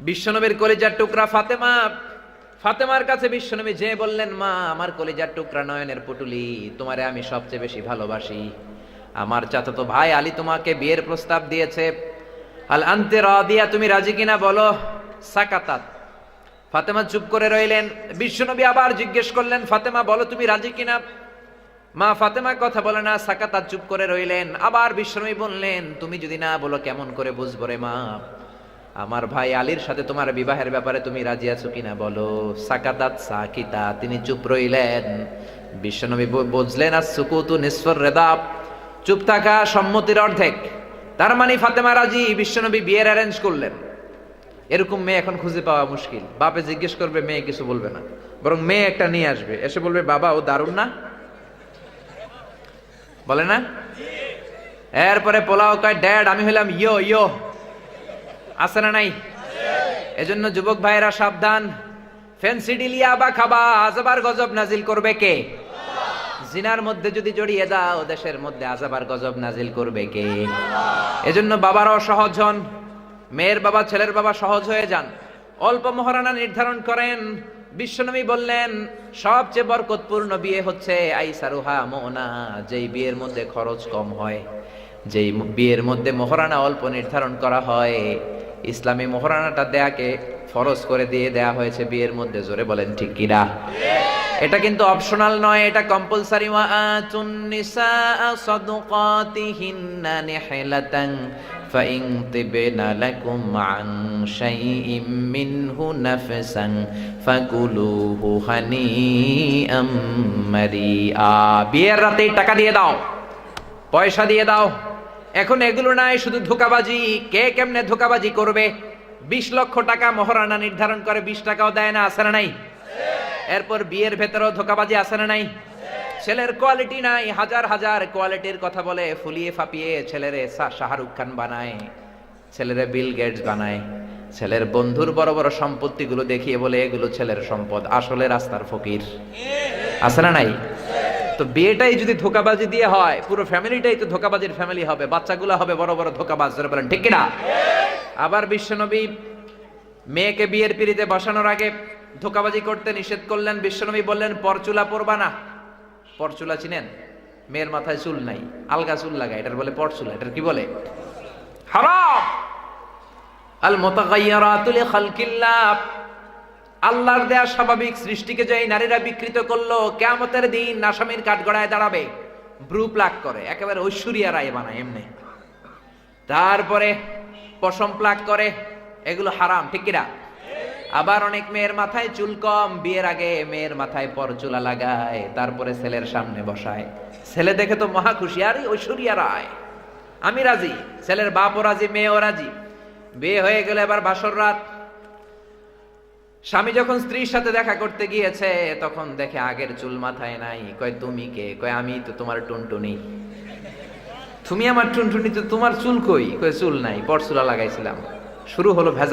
বিশ্বনবীর কলিজার টুকরা ফাতেমা, ফাতেমার কাছে বিশ্বনবী যে বললেন, মা আমার কলিজার টুকরা নয়নের পুটুলি, তোমারে আমি সবচেয়ে বেশি ভালোবাসি। আমার চাচাতো ভাই আলী তোমাকে বিয়ের প্রস্তাব দিয়েছে, আল আনতে রাদিয়া, তুমি রাজি কিনা বলো। সাকাতাত, ফাতেমা চুপ করে রইলেন। বিশ্বনবী আবার জিজ্ঞেস করলেন, ফাতেমা বলো তুমি রাজি কিনা। মা ফাতেমা কথা বলে না, সাকাতাত, চুপ করে রইলেন। আবার বিশ্বনবী বললেন, তুমি যদি না বলো কেমন করে বুঝবো রে মা, আমার ভাই আলীর সাথে তোমার বিবাহের ব্যাপারে তুমি রাজি আছো কিনা বলো। সাকাতাত সাকিতা, তিনি চুপ রইলেন। বিশ্বনবী বুঝলেন আর সুকুতু নিসফুর রিদা, চুপ থাকা সম্মতির অর্ধেক। তার মানে ফাতেমা রাজি। বিশ্বনবী বিয়ের অ্যারেঞ্জ করলেন। এরকম মেয়ে এখন খুঁজে পাওয়া মুশকিল। বাপে জিজ্ঞেস করবে, মেয়ে কিছু বলবে না, বরং মেয়ে একটা নিয়ে আসবে, এসে বলবে, বাবা ও দারুণ না, বলে না। এরপরে পোলাও কয়, ড্যাড আমি হলাম ইয়ো ইয়ো, আছে না নাই? এজন্য যুবক ভাইয়েরা সাবধান, ফ্যান্সি ডিলিয়া বা খাবা, আযাবার গজব নাজিল করবে কে? জিনার মধ্যে যদি জড়িয়ে যাও, দেশের মধ্যে আযাবার গজব নাজিল করবে কে? এজন্য বাবারাও সহজ হন, মেয়ের বাবা ছেলের বাবা সহজ হয়ে যান, অল্প মহারানা নির্ধারণ করেন। বিশ্বনবী বললেন, সবচেয়ে বরকতপূর্ণ বিয়ে হচ্ছে আইসারুহা মুনা, যেই বিয়ের মধ্যে খরচ কম হয়, যেই বিয়ের মধ্যে মহারানা অল্প নির্ধারণ করা হয়। ইসলামী মহারানাটা দেয়াকে ফরজ করে দিয়ে দেয়া হয়েছে বিয়ের মধ্যে। জোরে বলেন ঠিক কিনা? এটা কিন্তু অপশনাল নয়, এটা কম্পালসারি। ওয়া আতুন নিসা সাদুকাতিহিন্না নিহলাতান ফাইন তিবনা লাকুম আন শাইইম মিনহু নাফসান ফাকুলুহু হানিআম মারিআ। বিয়ের রাতে টাকা দিয়ে দাও, পয়সা দিয়ে দাও। এখন এগুলো নাই, শুধু ধোঁকাবাজি। কে কেমনে ধোঁকাবাজি করবে? 20 লক্ষ টাকা মহারানা নির্ধারণ করে, 20 টাকাও দেয় না, আছে না নাই? এরপর বিয়ের ভেতরেও ধোঁকাবাজি, আছে না নাই? ছেলের কোয়ালিটি নাই, হাজার হাজার কোয়ালিটির কথা বলে, ফুলিয়ে ফাপিয়ে ছেলেরে শাহরুখ খান বানায়, ছেলেরে বিল গেটস বানায়, ছেলের বন্ধুর বড় বড় সম্পত্তিগুলো দেখিয়ে বলে এগুলো ছেলের সম্পদ, আসলে রাস্তার ফকির, আছে না নাই? তো বিয়েটাই যদি ধোঁকাবাজি দিয়ে হয়, পুরো ফ্যামিলিটাই তো ধোঁকাবাজির ফ্যামিলি হবে, বাচ্চাগুলো হবে বড় বড় ধোঁকাবাজ। বলেন ঠিক কিনা? আবার বিশ্বনবী মেয়েকে বিয়ের পিড়িতে বসানোর আগে ধোঁকাবাজি করতে নিষেধ করলেন। বিশ্বনবী বললেন, পরচুলা পরবা না। পরচুলা চিনেন? মেয়ের মাথায় চুল নাই, আলগা চুল লাগায়, এটার বলে পরচুলা। এটার কি বলে? হারাম। আল মুতাগায়্যিরাতু লিখালকিল্লাহ, আল্লাহর দেয়া স্বাভাবিক সৃষ্টিকে যে এই নারীরা বিকৃত করলো, কিয়ামতের দিন আসামির কাঠগড়ায় দাঁড়াবে, ব্রু প্লাক করে, একেবারে ঐশ্বরিয়া রায় বানায় এমনি, তারপরে পশম প্লাক করে, এগুলো হারাম, ঠিক কিনা? আবার অনেক মেয়ের মাথায় চুল কম, বিয়ের আগে মেয়ের মাথায় পরচুলা লাগায়, তারপরে ছেলের সামনে বসায়। ছেলে দেখে তো মহা খুশি, আরে ঐশ্বরিয়া রায়, আমি রাজি। ছেলের বাপও রাজি, মেয়েও রাজি। বিয়ে হয়ে গেলে এবার বাসর রাত, স্বামী যখন স্ত্রীর সাথে দেখা করতে গিয়েছে, তখন দেখে আগের চুল মাথায় নাই। কয়, তুমি কে? কয়, আমি তো তোমার টুনটুনি। তুমি আমার টুনটুনি, তো তোমার চুল কই? কয়, চুল নাই, পরচুলা লাগাইছিলাম। শুরু হলো ভেজা।